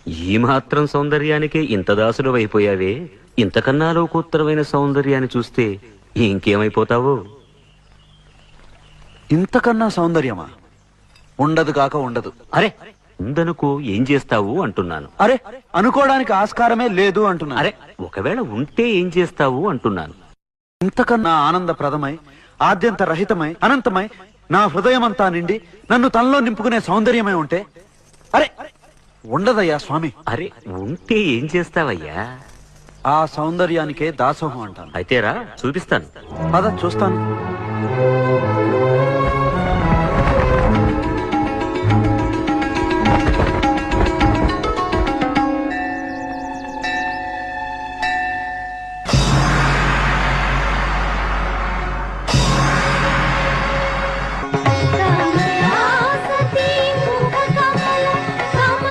ఈ మాత్రం సౌందర్యానికే ఇంత దాసుడు అయిపోయావే, ఇంతకన్నా లోకోత్తరమైన సౌందర్యాన్ని చూస్తే ఇంకేమైపోతావు? ఇంతకన్నా సౌందర్యమా? ఉండదు కాక ఉండదు. అరే ఉందనుకో, ఏం చేస్తావు అంటున్నాను. అరే అనుకోవడానికి ఆస్కారమే లేదు అంటున్నా. అరే ఒకవేళ ఉంటే ఏం చేస్తావు అంటున్నాను. ఇంతకన్నా ఆనందప్రదమై, ఆద్యంత రహితమై, అనంతమై, నా హృదయమంతా నిండి నన్ను తనలో నింపుకునే సౌందర్యమై ఉంటే అరే ఉండదయ్యా స్వామి. అరే ఉంటే ఏం చేస్తావయ్యా? ఆ సౌందర్యానికే దాసోహం అంటాను. అయితే రా చూపిస్తాను. పద చూస్తాను.